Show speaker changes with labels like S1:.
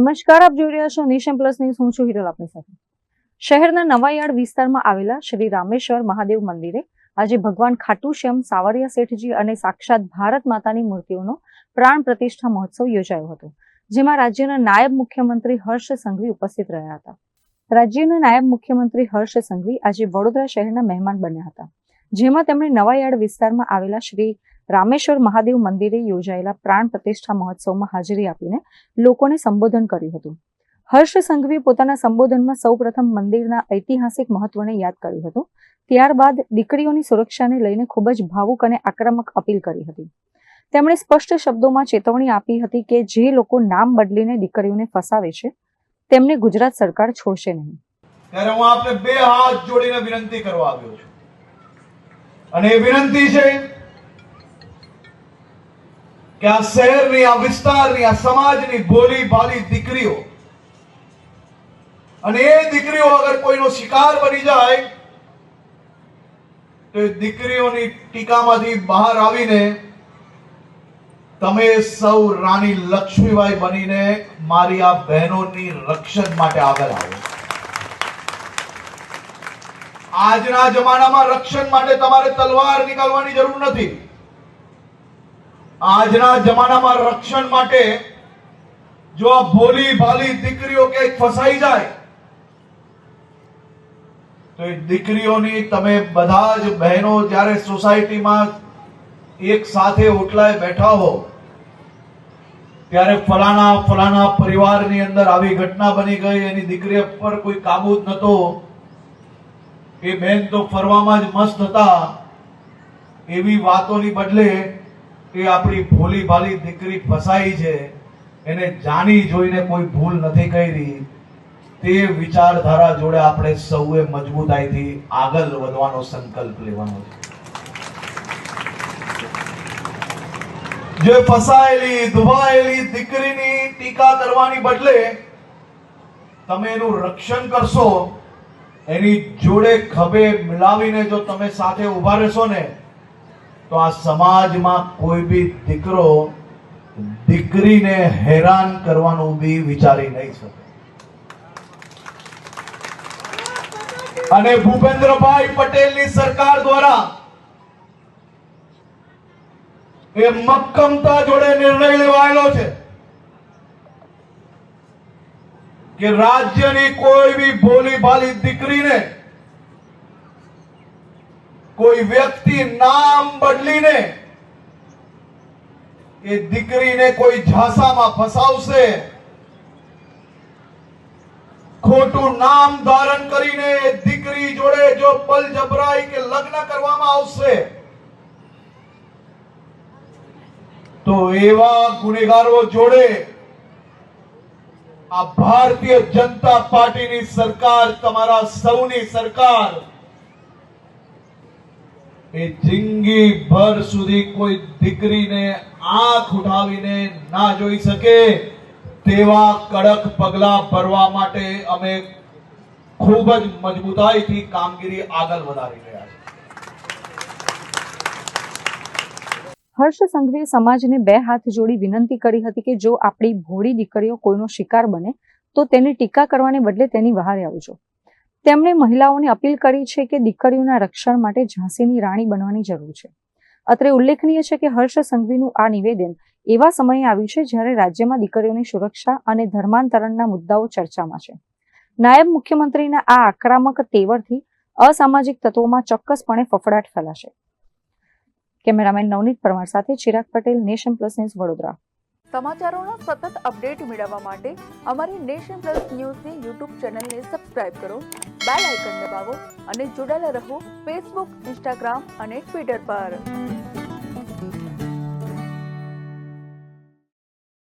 S1: નમસ્કાર, આપ જોઈ રહ્યા છો નેશન પ્લસ ન્યૂઝ. હું છું હિરલ આપની સાથે. શહેરના નવાયાર્ડ વિસ્તારમાં આવેલા શ્રી રામેશ્વર મહાદેવ મંદિરે આજે ભગવાન ખાટુ શ્યામ સાવરિયા શેઠજી અને સાક્ષાત ભારત માતાની મૂર્તિઓનો પ્રાણ પ્રતિષ્ઠા મહોત્સવ યોજાયો હતો, જેમાં રાજ્યના નાયબ મુખ્યમંત્રી હર્ષ સંઘવી ઉપસ્થિત રહ્યા હતા. રાજ્યના નાયબ મુખ્યમંત્રી હર્ષ સંઘવી આજે વડોદરા શહેરના મહેમાન બન્યા હતા, જેમાં તેમણે નવાયાર્ડ વિસ્તારમાં આવેલા શ્રી રામેશ્વર મહાદેવ મંદિરે યોજાયેલા પ્રાણ પ્રતિષ્ઠા મહોત્સવમાં હાજરી આપીને લોકોને સંબોધન કર્યું હતું. હર્ષ સંઘવીએ પોતાના સંબોધનમાં સૌપ્રથમ મંદિરના ઐતિહાસિક મહત્વને યાદ કર્યું હતું. ત્યારબાદ દીકરીઓની સુરક્ષાને લઈને ખૂબ જ ભાવુક અને આક્રમક અપીલ કરી હતી. તેમણે સ્પષ્ટ શબ્દોમાં ચેતવણી આપી હતી કે જે લોકો નામ બદલીને દીકરીઓને ફસાવે છે તેમને ગુજરાત સરકાર છોડશે નહીં.
S2: ત્યારે હું આપને બે હાથ જોડીને વિનંતી કરવા આવ્યો છું, અને એ વિનંતી છે કે આ શહેરની, આ વિસ્તારની, આ સમાજની ભોલી ભાલી દીકરીઓ, અને એ દીકરીઓ અગર કોઈનો શિકાર બની જાય તો એ દીકરીઓની ટીકામાંથી બહાર આવીને તમે સૌ રાણી લક્ષ્મીબાઈ બનીને મારી આ બહેનોની રક્ષણ માટે આગળ આવો. આજના જમાનામાં રક્ષણ માટે તમારે તલવાર નીકાળવાની જરૂર નથી. આજના જમાનામાં રક્ષણ માટે જો આ ભોલી ભાલી દીકરીઓ ક્યાંક ફસાઈ જાય તો એ દીકરીઓની તમે બધા જ બહેનો જ્યારે સોસાયટીમાં એક સાથે ઓટલાએ બેઠા હો ત્યારે ફલાણા પરિવારની અંદર આવી ઘટના બની ગઈ, એની દીકરી પર કોઈ કાબુ જ નતો, એ બેન તો ફરવામાં જ મસ્ત હતા, એવી વાતોની બદલે એ આપણી ભોલી ભાલી દીકરી ફસાઈ છે, એને જાણી જોઈને કોઈ ભૂલ નથી કરી, તે વિચારધારા જોડે આપણે સૌએ મજબૂતાઈથી આગળ વધવાનો સંકલ્પ લેવાનો છે. જે ફસાયેલી દુભાયેલી દીકરીની ટીકા કરવાની બદલે તમે એનું રક્ષણ કરશો, એની જોડે ખભે મિલાવીને જો તમે સાથે ઉભા રહેશો ને, તો આ સમાજમાં કોઈ બી દીકરો દીકરીને હેરાન કરવાનું બી વિચારી નહીં શકે. અને ભૂપેન્દ્રભાઈ પટેલની સરકાર દ્વારા એ મક્કમતા જોડે નિર્ણય લેવાયેલો છે કે રાજ્યની કોઈ બી ભોલી ભાલી દીકરીને કોઈ વ્યક્તિ નામ બદલીને એ દીકરીને કોઈ ઝાંસામાં ફસાવશે, ખોટું નામ ધારણ કરીને દીકરી જોડે જો બળજબરાઈ કે લગ્ન કરવામાં આવશે તો એવા ગુનેગારો જોડે આ ભારતીય જનતા પાર્ટીની સરકાર, તમારા સૌની સરકાર, એ જિંદગી ભર સુધી કોઈ દીકરીને આંખ ઉઠાવીને ના જોઈ શકે તેવા કડક પગલા ભરવા માટે અમે ખૂબ જ મજબૂતાઈથી કામગીરી આગળ વધારી રહ્યા છીએ.
S1: હર્ષ સંઘવીએ સમાજને બે હાથ જોડી વિનંતી કરી હતી કે જો આપણી ભોળી દીકરીઓ કોઈનો શિકાર બને તો તેની ટીકા કરવાને બદલે તેની વહારે આવજો. તેમણે મહિલાઓને અપીલ કરી છે કે દીકરીઓના રક્ષણ માટે ઝાંસીની રાણી બનવાની જરૂર છે. અત્રે ઉલ્લેખનીય છે કે હર્ષ સંઘવીનું આ નિવેદન એવા સમયે આવ્યું છે જ્યારે રાજ્યમાં દીકરીઓની સુરક્ષા અને ધર્માંતરણના મુદ્દાઓ ચર્ચામાં છે. નાયબ મુખ્યમંત્રીના આ આક્રમક તેવરથી અસામાજિક તત્વોમાં ચોક્કસપણે ફફડાટ ફેલાશે. કેમેરામેન નવનીત પરમાર સાથે Chirag Patel, nation plus news, Vadodara.
S3: સમાચારોનો સતત અપડેટ મેળવવા માટે અમારી નેશન પ્લસ ન્યૂઝની યુટ્યુબ ચેનલને સબસ્ક્રાઇબ કરો, બેલ આઇકન દબાવો અને જોડાયેલા રહો ફેસબુક, ઇન્સ્ટાગ્રામ અને ટ્વિટર પર.